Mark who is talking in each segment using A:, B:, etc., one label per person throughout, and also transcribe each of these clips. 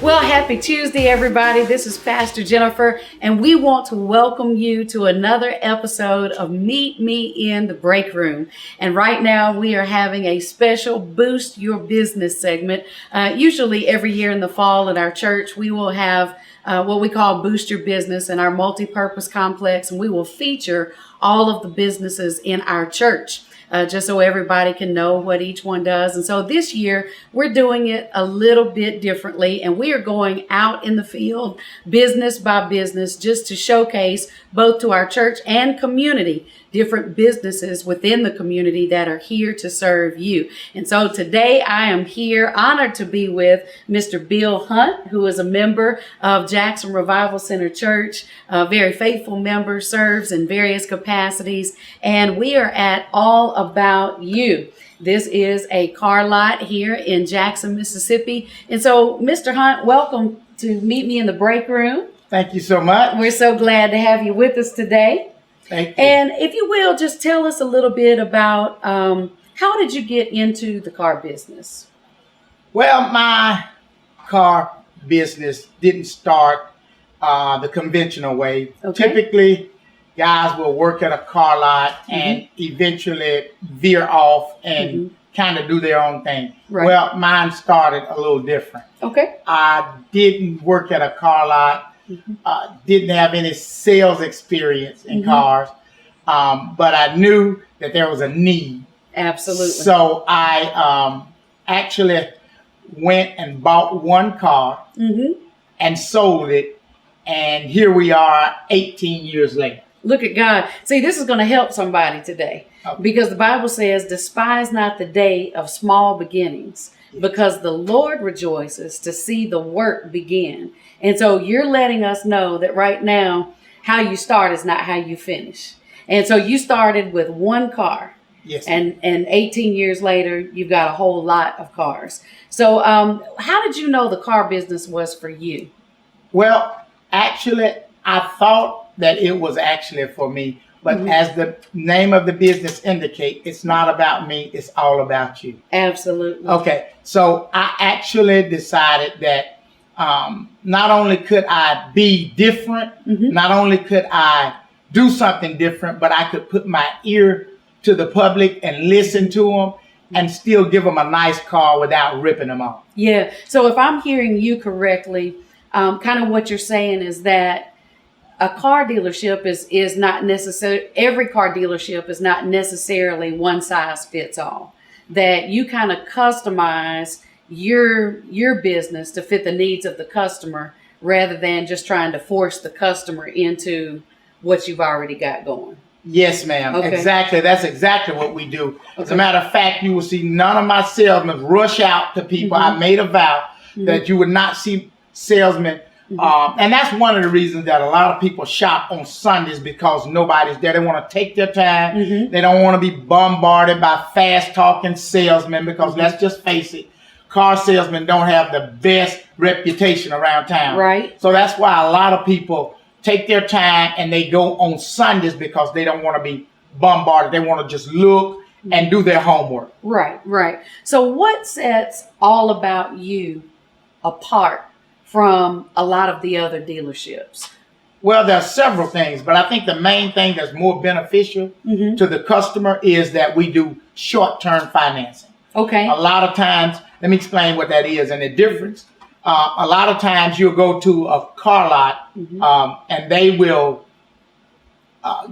A: Well, happy Tuesday, everybody. This is Pastor Jennifer, and we want to welcome you to another episode of Meet Me in the Breakroom. And right now, we are having a special Boost Your Business segment. Usually every year in the fall at our church, we will have what we call Boost Your Business in our multi-purpose complex, and we will feature all of the businesses in our church. Just so everybody can know what each one does. And so this year, we're doing it a little bit differently, and we are going out in the field, business by business, just to showcase both to our church and community, different businesses within the community that are here to serve you. And so today I am here honored to be with Mr. Bill Hunt, who is a member of Jackson Revival Center Church, a very faithful member, serves in various capacities, and we are at All About You. This is a car lot here in Jackson, Mississippi. And so, Mr. Hunt, welcome to Meet Me in the Breakroom.
B: Thank you so much.
A: We're so glad to have you with us today.
B: Thank you.
A: And if you will, just tell us a little bit about how did you get into the car business?
B: Well, my car business didn't start the conventional way.
A: Okay.
B: Typically, guys will work at a car lot and eventually veer off and kind of do their own thing.
A: Right.
B: Well, mine started a little different.
A: Okay.
B: I didn't work at a car lot. Didn't have any sales experience in cars, but I knew that there was a need.
A: Absolutely.
B: So I actually went and bought one car and sold it, and here we are 18 years later.
A: Look at God. See, this is going to help somebody today because the Bible says, despise not the day of small beginnings, because the Lord rejoices to see the work begin. And so you're letting us know that right now, how you start is not how you finish. And so you started with one car.
B: Yes.
A: And 18 years later, you've got a whole lot of cars. So how did you know the car business was for you?
B: Well, actually, I thought that it was actually for me. But as the name of the business indicates, it's not about me. It's all about you.
A: Absolutely.
B: Okay. So I actually decided that not only could I be different, not only could I do something different, but I could put my ear to the public and listen to them and still give them a nice car without ripping them off.
A: Yeah. So if I'm hearing you correctly, kind of what you're saying is that a car dealership is not necessarily, every car dealership is not necessarily one size fits all. That you kind of customize your business to fit the needs of the customer rather than just trying to force the customer into what you've already got going.
B: Yes, ma'am.
A: Okay.
B: Exactly. That's exactly what we do. As a matter of fact, you will see none of my salesmen rush out to people. I made a vow that you would not see salesmen. And that's one of the reasons that a lot of people shop on Sundays, because nobody's there. They want to take their time. They don't want to be bombarded by fast talking salesmen, because let's just face it, car salesmen don't have the best reputation around town.
A: Right.
B: So that's why a lot of people take their time and they go on Sundays, because they don't want to be bombarded. They want to just look and do their homework.
A: Right, right. So what sets All About You apart from a lot of the other dealerships?
B: Well, there are several things, but I think the main thing that's more beneficial to the customer is that we do short-term financing.
A: Okay.
B: A lot of times, let me explain what that is and the difference. A lot of times you'll go to a car lot and they will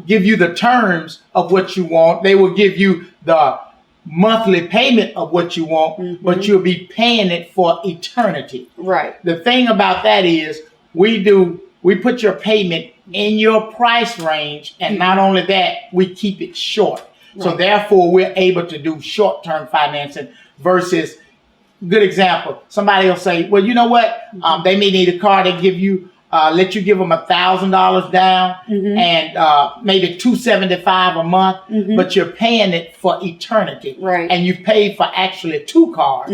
B: give you the terms of what you want. They will give you the monthly payment of what you want, but you'll be paying it for eternity.
A: Right.
B: The thing about that is we put your payment in your price range, and not only that, we keep it short. Right. So therefore, we're able to do short-term financing versus, good example, somebody will say, well, you know what? They may need a car. They give you, let you give them $1,000 down and maybe $275 a month, but you're paying it for eternity.
A: Right. And
B: you paid for actually 2 cars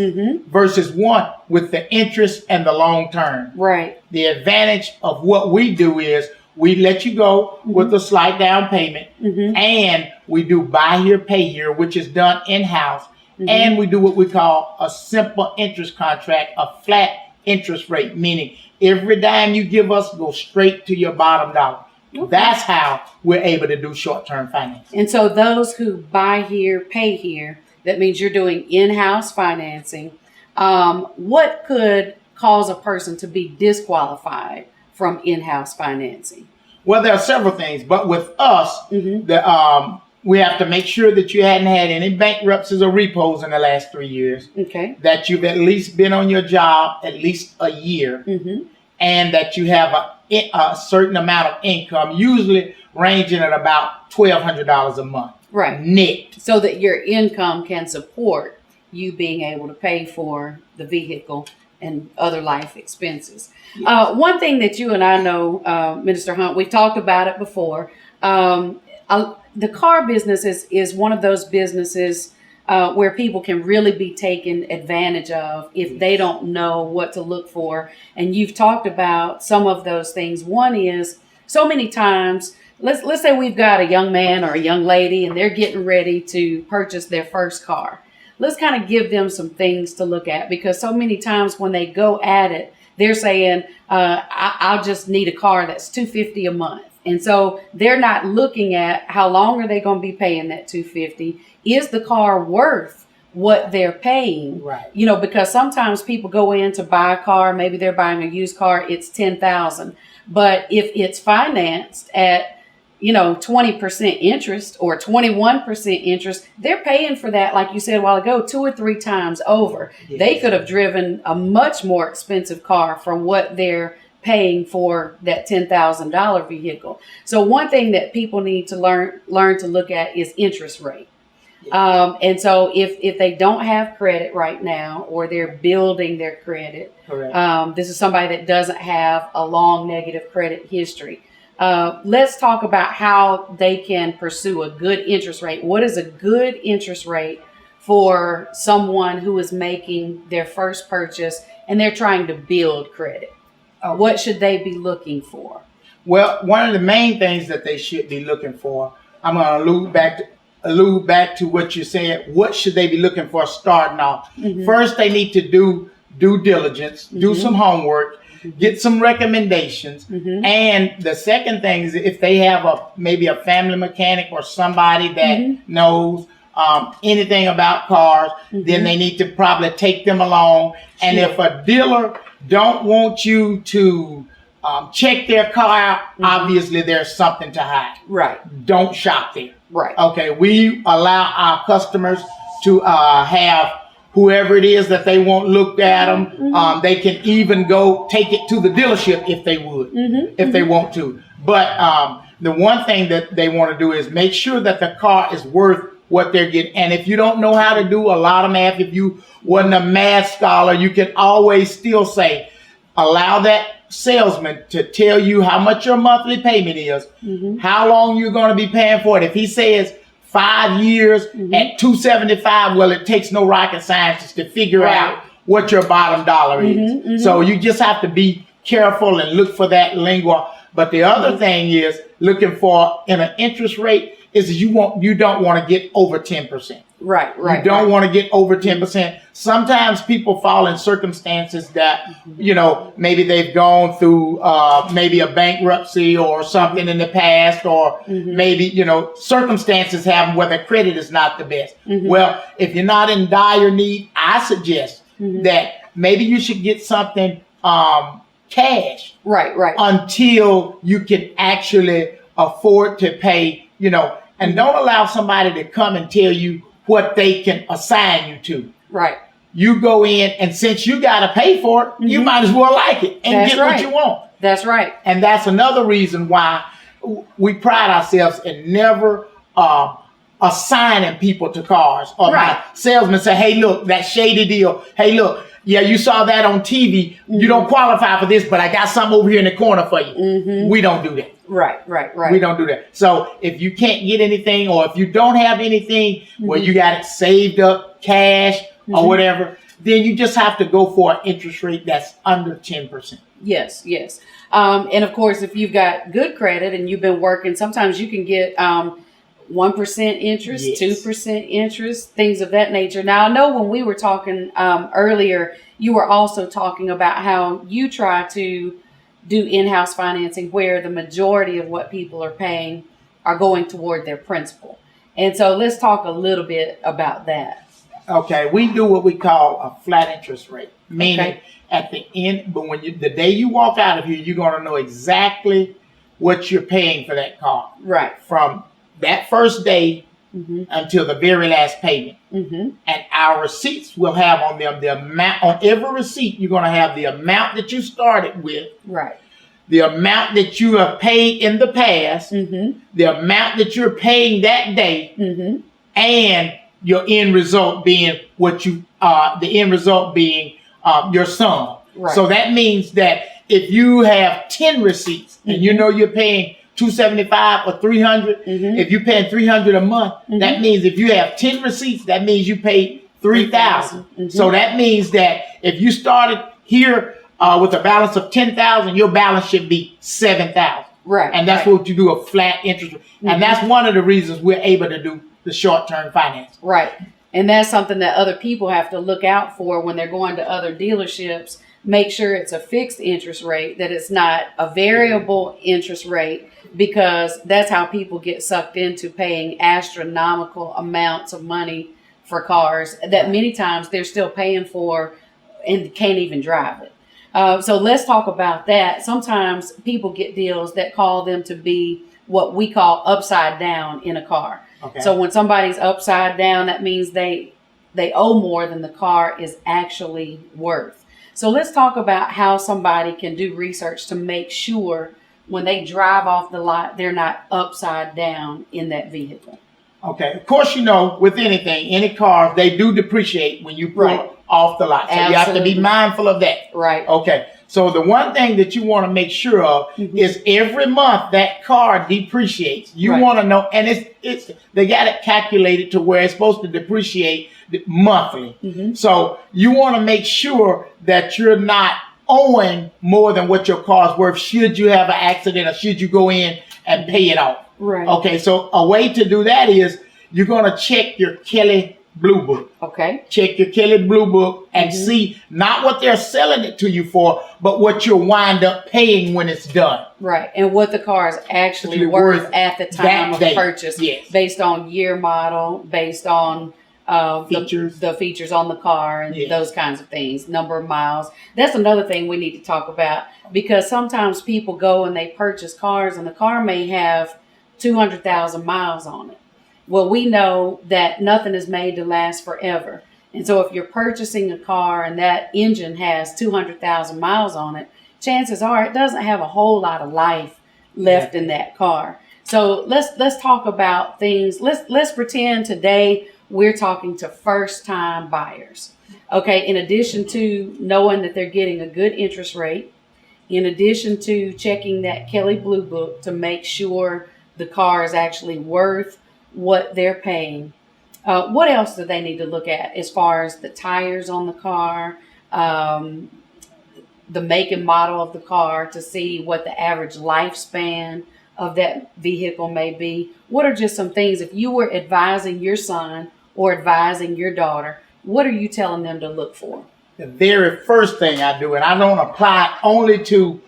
B: versus one with the interest and the long term.
A: Right.
B: The advantage of what we do is we let you go with a slight down payment, and we do buy here, pay here, which is done in-house, and we do what we call a simple interest contract, a flat interest rate, meaning every dime you give us goes straight to your bottom dollar. Okay. That's how we're able to do short-term financing.
A: And so those who buy here, pay here, that means you're doing in-house financing. What could cause a person to be disqualified from in-house financing?
B: Well, there are several things, but with us, we have to make sure that you hadn't had any bankruptcies or repos in the last 3 years. Okay. That you've at least been on your job at least a year, and that you have a certain amount of income, usually ranging at about $1,200 a month. Right. Net.
A: So that your income can support you being able to pay for the vehicle and other life expenses. Yes. One thing that you and I know, Minister Hunt, we've talked about it before. The car business is one of those businesses where people can really be taken advantage of if they don't know what to look for. And you've talked about some of those things. One is, so many times, let's say we've got a young man or a young lady and they're getting ready to purchase their first car. Let's kind of give them some things to look at, because so many times when they go at it, they're saying, I'll just need a car that's $250 a month. And so they're not looking at how long are they going to be paying that $250. Is the car worth what they're paying? Right. You know, because sometimes people go in to buy a car, maybe they're buying a used car, it's $10,000. But if it's financed at 20% interest or 21% interest, they're paying for that, like you said a while ago, 2 or 3 times over. Yes. They could have driven a much more expensive car for what they're paying for that $10,000 vehicle. So one thing that people need to learn to look at is interest rate. Yes. And so if they don't have credit right now, or they're building their credit, this is somebody that doesn't have a long negative credit history. Let's talk about how they can pursue a good interest rate. What is a good interest rate for someone who is making their first purchase and they're trying to build credit? Okay. What should they be looking for?
B: Well, one of the main things that they should be looking for, I'm going to allude back to what you said. What should they be looking for starting off? First, they need to do due diligence, do some homework, get some recommendations. And the second thing is, if they have maybe a family mechanic or somebody that knows anything about cars, then they need to probably take them along. And if a dealer don't want you to check their car out, obviously there's something to hide. Right. Don't shop there. Right. Okay. We allow our customers to have whoever it is that they want looked at them. They can even go take it to the dealership if they would, if they want to. But the one thing that they want to do is make sure that the car is worth what they're getting. And if you don't know how to do a lot of math, if you wasn't a math scholar, you can always still say, allow that salesman to tell you how much your monthly payment is, how long you're going to be paying for it. If he says 5 years at $275, well, it takes no rocket scientist to figure out what your bottom dollar is. So you just have to be careful and look for that lingo. But the other thing is looking for in an interest rate is you don't want to get over 10%. Right. You don't want to get over 10%. Sometimes people fall in circumstances that, maybe they've gone through maybe a bankruptcy or something in the past, or maybe, circumstances happen where their credit is not the best. Well, if you're not in dire need, I suggest that maybe you should get something cash. Right. Until you can actually afford to pay, and don't allow somebody to come and tell you what they can assign you to. Right. You go in, and since you got to pay for it, you might as well like it and get what you want. That's right. And that's another reason why we pride ourselves in never assigning people to cars. Or my salesman say, hey, look, that shady deal. Hey, look, yeah, you saw that on TV. You don't qualify for this, but I got something over here in the corner for you. We don't do that. Right. We don't do that. So if you can't get anything, or if you don't have anything where you got it saved up, cash or whatever, then you just have to go for an interest rate that's under 10%.
A: Yes. And of course, if you've got good credit and you've been working, sometimes you can get 1% interest,
B: Yes.
A: 2% interest, things of that nature. Now, I know when we were talking earlier, you were also talking about how you try to do in-house financing where the majority of what people are paying are going toward their principal. And so let's talk a little bit about that.
B: Okay, we do what we call a flat interest rate, meaning
A: Okay.
B: at the end, but the day you walk out of here, you're going to know exactly what you're paying for that car
A: Right.
B: from that first day until the very last payment.
A: Mm-hmm.
B: And our receipts will have on them the amount. On every receipt, you're going to have the amount that you started with,
A: Right.
B: the amount that you have paid in the past,
A: Mm-hmm.
B: the amount that you're paying that day,
A: Mm-hmm.
B: and your end result being your sum.
A: Right.
B: So that means that if you have 10 receipts and you know you're paying $275 or $300, if you're paying $300 a month, that means if you have 10 receipts, that means you paid $3,000. So that means that if you started here with a balance of $10,000, your balance should be $7,000.
A: Right.
B: And that's what you do, a flat interest rate. And that's one of the reasons we're able to do the short-term finance.
A: Right. And that's something that other people have to look out for when they're going to other dealerships. Make sure it's a fixed interest rate, that it's not a variable interest rate, because that's how people get sucked into paying astronomical amounts of money for cars that many times they're still paying for and can't even drive it. So let's talk about that. Sometimes people get deals that call them to be what we call upside down in a car.
B: Okay.
A: So when somebody's upside down, that means they owe more than the car is actually worth. So let's talk about how somebody can do research to make sure when they drive off the lot, they're not upside down in that vehicle.
B: Okay. Of course, with anything, any car, they do depreciate when you pull off the lot. So you have to be
A: Absolutely.
B: mindful of that.
A: Right.
B: Okay. So the one thing that you want to make sure of is every month that car depreciates. You
A: Right.
B: want to know, and it's they got it calculated to where it's supposed to depreciate monthly. So you want to make sure that you're not owing more than what your car's worth should you have an accident or should you go in and pay it off.
A: Right.
B: Okay, so a way to do that is you're going to check your Kelly Blue Book.
A: Okay.
B: Check your Kelly Blue Book and see not what they're selling it to you for, but what you'll wind up paying when it's done.
A: Right. And what the car is actually worth at the time of purchase,
B: Yes.
A: based on year model, based on
B: Features.
A: the features on the car and those kinds of things, number of miles. That's another thing we need to talk about, because sometimes people go and they purchase cars and the car may have 200,000 miles on it. Well, we know that nothing is made to last forever. And so if you're purchasing a car and that engine has 200,000 miles on it, chances are it doesn't have a whole lot of life left in that car. So let's talk about things. Let's pretend today we're talking to first-time buyers. Okay, in addition to knowing that they're getting a good interest rate, in addition to checking that Kelly Blue Book to make sure the car is actually worth what they're paying, what else do they need to look at as far as the tires on the car, the make and model of the car, to see what the average lifespan of that vehicle may be? What are just some things, if you were advising your son or advising your daughter, what are you telling them to look for?
B: The very first thing I do, and I don't apply it only to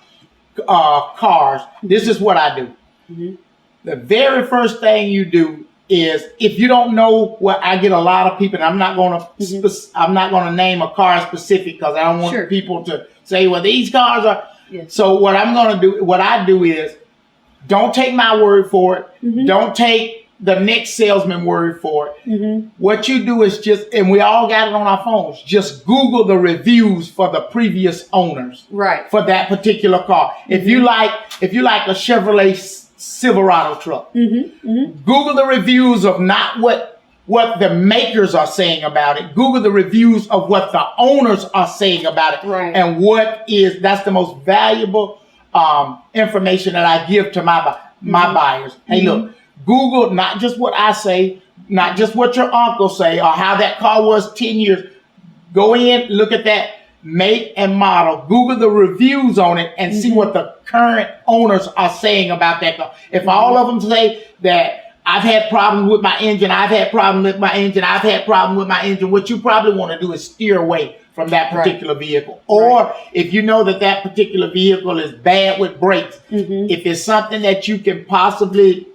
B: cars, this is what I do. The very first thing you do is, if you don't know what, I get a lot of people, and I'm not going to name a car specific because I don't want people to say, well, these cars are. So what I do is, don't take my word for it. Don't take the next salesman word for it. What you do is and we all got it on our phones, just Google the reviews for the previous owners for that particular car. If you like a Chevrolet Silverado truck, Google the reviews of not what the makers are saying about it. Google the reviews of what the owners are saying about it. And that's the most valuable information that I give to my buyers. Hey, look, Google not just what I say, not just what your uncle say, or how that car was 10 years. Go in, look at that make and model, Google the reviews on it, and see what the current owners are saying about that car. If all of them say that I've had problems with my engine, I've had problems with my engine, I've had problems with my engine, what you probably want to do is steer away from that particular vehicle. Or if you know that that particular vehicle is bad with brakes, if it's something that you can possibly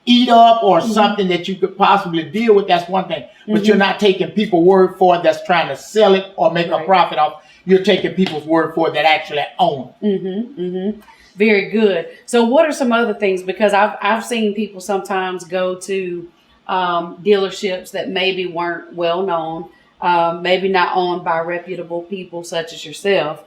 B: eat up or something that you could possibly deal with, that's one thing. But you're not taking people's word for it that's trying to sell it or make a profit off. You're taking people's word for it that actually own it.
A: Very good. So what are some other things? Because I've seen people sometimes go to dealerships that maybe weren't well known, maybe not owned by reputable people such as yourself,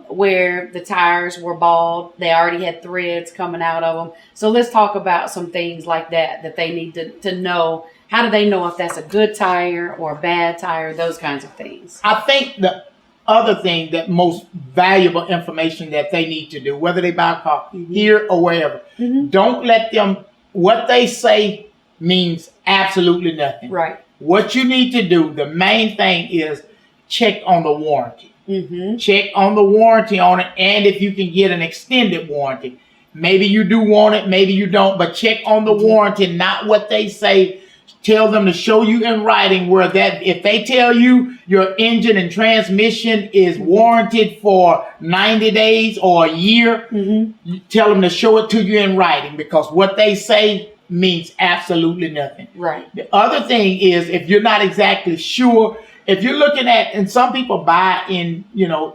A: where the tires were bald. They already had threads coming out of them. So let's talk about some things like that they need to know. How do they know if that's a good tire or a bad tire, those kinds of things?
B: I think the other thing that most valuable information that they need to do, whether they buy a car here or wherever, don't let them, what they say means absolutely nothing.
A: Right.
B: What you need to do, the main thing is check on the warranty. Check on the warranty on it, and if you can get an extended warranty. Maybe you do want it, maybe you don't, but check on the warranty, not what they say. Tell them to show you in writing where that, if they tell you your engine and transmission is warranted for 90 days or a year, you tell them to show it to you in writing, because what they say means absolutely nothing.
A: Right.
B: The other thing is, if you're not exactly sure, if you're looking at, and some people buy in,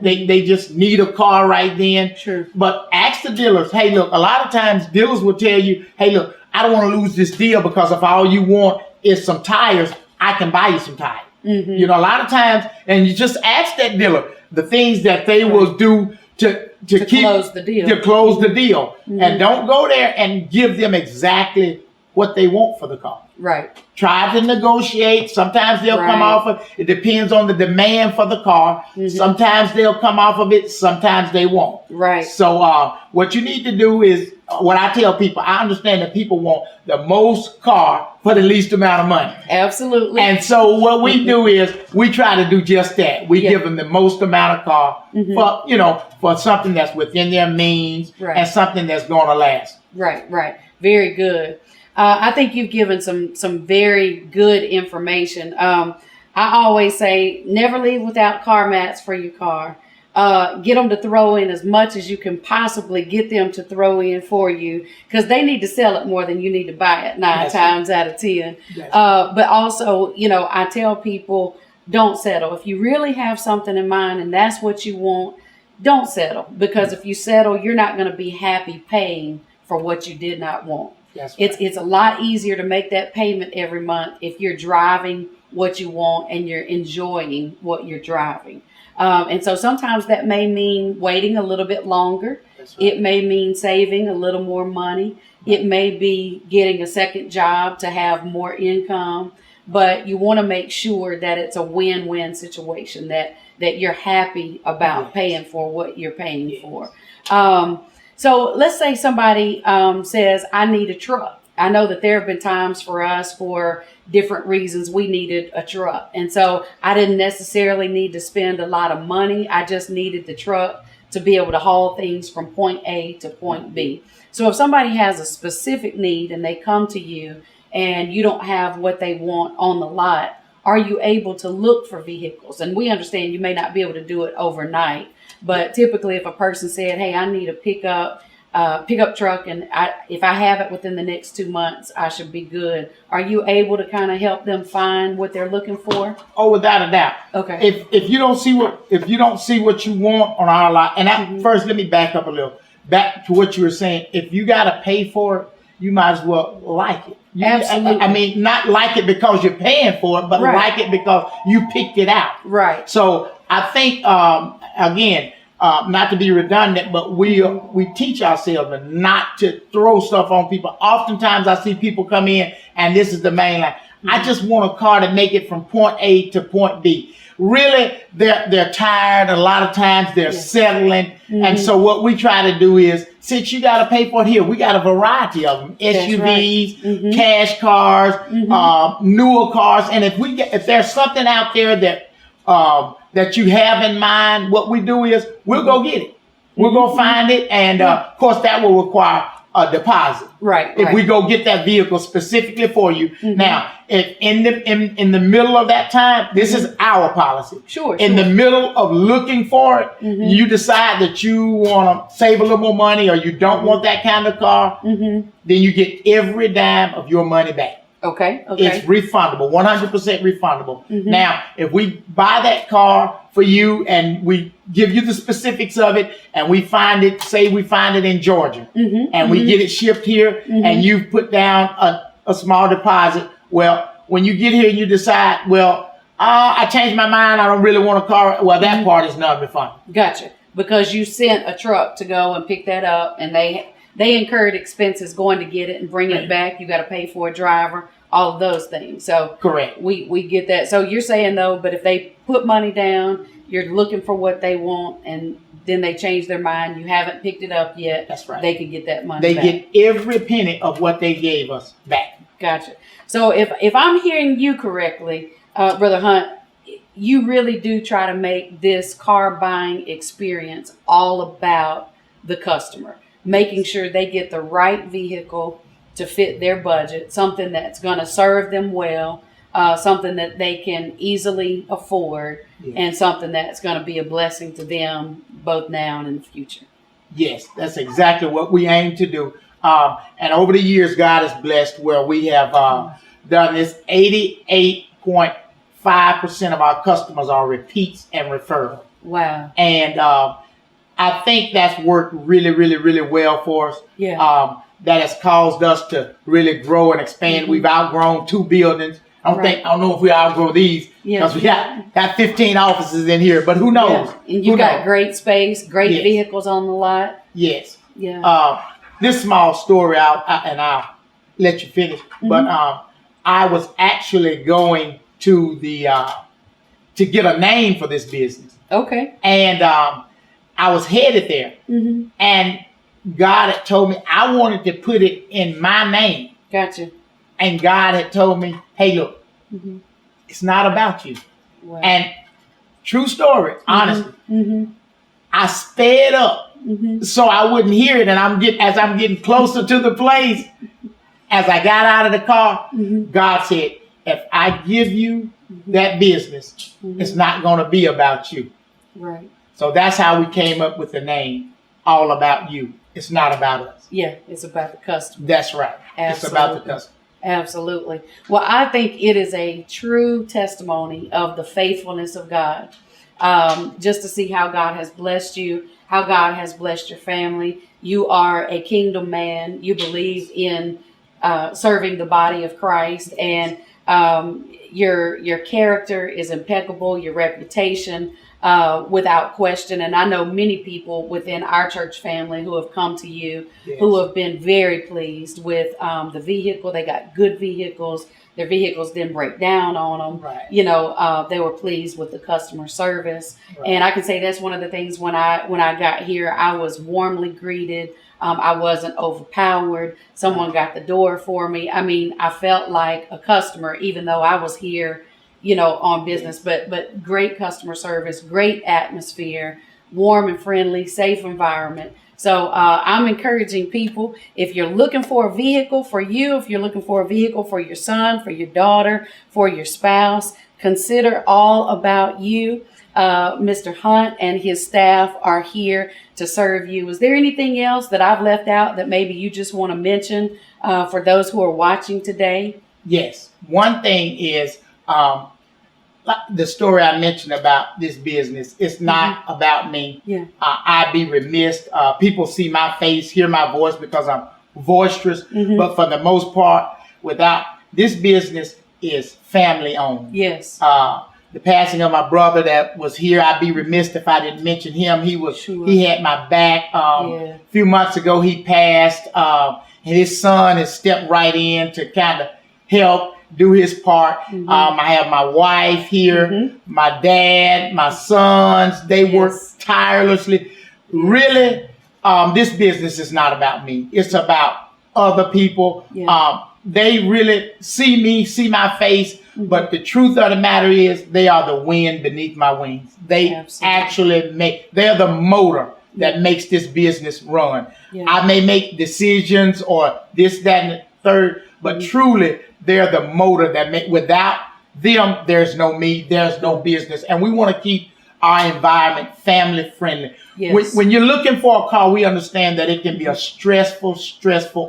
B: they just need a car right then.
A: Sure.
B: But ask the dealers, hey, look, a lot of times dealers will tell you, hey, look, I don't want to lose this deal, because if all you want is some tires, I can buy you some tires. A lot of times, and you just ask that dealer the things that they will do to keep,
A: close the deal.
B: To close the deal. And don't go there and give them exactly what they want for the car.
A: Right.
B: Try to negotiate. Sometimes they'll come off of it. It depends on the demand for the car. Sometimes they'll come off of it. Sometimes they won't.
A: Right.
B: So what you need to do is, what I tell people, I understand that people want the most car for the least amount of money.
A: Absolutely.
B: And so what we do is we try to do just that. We give them the most amount of car for something that's within their means and something that's going to last.
A: Right. Very good. I think you've given some very good information. I always say, never leave without car mats for your car. Get them to throw in as much as you can possibly get them to throw in for you, because they need to sell it more than you need to buy it 9 times out of 10. But also, I tell people, don't settle. If you really have something in mind and that's what you want, don't settle, because if you settle, you're not going to be happy paying for what you did not want. It's a lot easier to make that payment every month if you're driving what you want and you're enjoying what you're driving. And so sometimes that may mean waiting a little bit longer. It may mean saving a little more money. It may be getting a second job to have more income. But you want to make sure that it's a win-win situation, that you're happy about paying for what you're paying for. So let's say somebody says, I need a truck. I know that there have been times for us, for different reasons, we needed a truck. And so I didn't necessarily need to spend a lot of money. I just needed the truck to be able to haul things from point A to point B. So if somebody has a specific need and they come to you and you don't have what they want on the lot, are you able to look for vehicles? And we understand you may not be able to do it overnight, but typically if a person said, hey, I need a pickup truck, and if I have it within the next 2 months, I should be good. Are you able to kind of help them find what they're looking for?
B: Oh, without a doubt.
A: Okay.
B: If you don't see what you want on our lot, and first let me back up a little. Back to what you were saying. If you got to pay for it, you might as well like it.
A: Absolutely.
B: I mean, not like it because you're paying for it, but like it because you picked it out.
A: Right.
B: So I think, again, not to be redundant, but we teach ourselves not to throw stuff on people. Oftentimes I see people come in, and this is the main line. I just want a car to make it from point A to point B. Really, they're tired. A lot of times they're settling. And so what we try to do is, since you got to pay for it here, we got a variety of them. SUVs, cash cars, newer cars. And if there's something out there that that you have in mind, what we do is we'll go get it. We'll go find it. And of course, that will require a deposit.
A: Right.
B: If we go get that vehicle specifically for you. Now, if in the middle of that time, this is our policy.
A: Sure.
B: In the middle of looking for it, you decide that you want to save a little more money or you don't want that kind of car, then you get every dime of your money back.
A: Okay.
B: It's refundable, 100% refundable. Now, if we buy that car for you and we give you the specifics of it and we find it, say we find it in Georgia and we get it shipped here and you put down a small deposit, well, when you get here and you decide, well, I changed my mind, I don't really want a car, well, that part is not refundable.
A: Gotcha. Because you sent a truck to go and pick that up and they incurred expenses going to get it and bring it back. You got to pay for a driver, all of those things. So
B: correct.
A: We get that. So you're saying though, but if they put money down, you're looking for what they want, and then they change their mind. You haven't picked it up yet.
B: That's right.
A: They could get that money.
B: They
A: back.
B: get every penny of what they gave us back.
A: Gotcha. So if I'm hearing you correctly, Brother Hunt, you really do try to make this car buying experience all about the customer, making sure they get the right vehicle to fit their budget, something that's going to serve them well, something that they can easily afford, and something that's going to be a blessing to them both now and in the future.
B: Yes, that's exactly what we aim to do. And over the years, God has blessed where we have done this. 88.5% of our customers are repeats and referrals.
A: Wow.
B: And I think that's worked really, really, really well for us.
A: Yeah.
B: That has caused us to really grow and expand. We've outgrown 2 buildings. I don't know if we outgrow these because we got 15 offices in here, but who knows?
A: Yeah. And you've got great space, great vehicles on the lot.
B: Yes.
A: Yeah.
B: This small story, I'll let you finish. But I was actually going to to get a name for this business.
A: Okay.
B: And I was headed there, and God had told me I wanted to put it in my name.
A: Gotcha.
B: And God had told me, hey, look, it's not about you.
A: Wow.
B: And true story, honestly, I sped up so I wouldn't hear it. And as I'm getting closer to the place, as I got out of the car, God said, if I give you that business, it's not going to be about you.
A: Right.
B: So that's how we came up with the name, All About You. It's not about us.
A: Yeah, it's about the customer.
B: That's right.
A: Absolutely.
B: It's about the customer.
A: Absolutely. Well, I think it is a true testimony of the faithfulness of God. Just to see how God has blessed you, how God has blessed your family. You are a kingdom man. You believe in serving the body of Christ, and your character is impeccable. Your reputation, without question. And I know many people within our church family who have come to you, who have been very pleased with the vehicle. They got good vehicles. Their vehicles didn't break down on them.
B: Right.
A: You know, they were pleased with the customer service. Right. And I can say that's one of the things when I got here, I was warmly greeted. I wasn't overpowered. Someone got the door for me. I mean, I felt like a customer, even though I was here, you know, on business, but great customer service, great atmosphere, warm and friendly, safe environment. So I'm encouraging people, if you're looking for a vehicle for you, if you're looking for a vehicle for your son, for your daughter, for your spouse, consider All About You. Mr. Hunt and his staff are here to serve you. Is there anything else that I've left out that maybe you just want to mention for those who are watching today?
B: Yes. One thing is, the story I mentioned about this business, it's not about me.
A: Yeah.
B: I'd be remiss. People see my face, hear my voice because I'm boisterous. But for the most part, this business is family owned.
A: Yes.
B: The passing of my brother that was here, I'd be remiss if I didn't mention him. He had my back. A few months ago, he passed. And his son has stepped right in to kind of help do his part. I have my wife here, my dad, my sons. They work tirelessly. Really, this business is not about me. It's about other people. They really see me, see my face, But the truth of the matter is, they are the wind beneath my wings. They they're the motor that makes this business run. Yeah. I may make decisions or this, that, and the third, but truly, they're the motor that without them, there's no me, there's no business. And we want to keep our environment family friendly. Yes. When you're looking for a car, we understand that it can be a stressful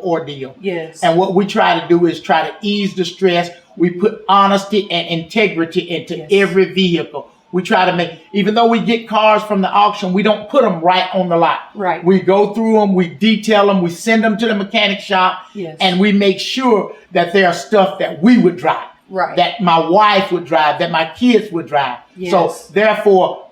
B: ordeal. Yes. And what we try to do is try to ease the stress. We put honesty and integrity into every vehicle. We try to make, even though we get cars from the auction, we don't put them right on the lot. Right. We go through them, we detail them, we send them to the mechanic shop, and we make sure that they are stuff that we would drive. Right. That my wife would drive, that my kids would drive. Yes. So therefore,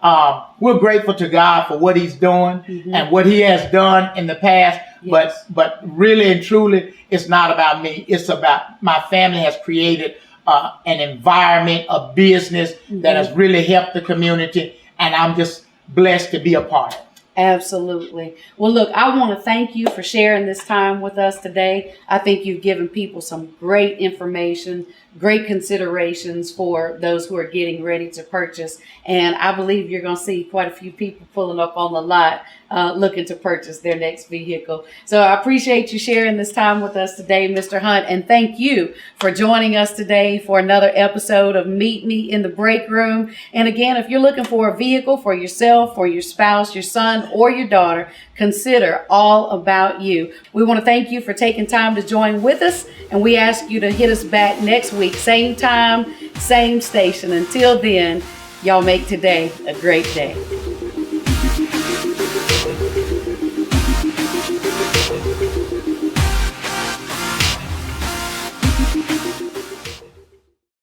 B: we're grateful to God for what he's doing and what he has done in the past. Yes. But really and truly, it's not about me. It's about my family has created an environment, a business that has really helped the community. And I'm just blessed to be a part of it.
A: Absolutely. Well, look, I want to thank you for sharing this time with us today. I think you've given people some great information, great considerations for those who are getting ready to purchase. And I believe you're going to see quite a few people pulling up on the lot looking to purchase their next vehicle. So I appreciate you sharing this time with us today, Mr. Hunt. And thank you for joining us today for another episode of Meet Me in the Break Room. And again, if you're looking for a vehicle for yourself, for your spouse, your son, or your daughter, consider All About You. We want to thank you for taking time to join with us. And we ask you to hit us back next week, same time, same station. Until then, y'all make today a great day.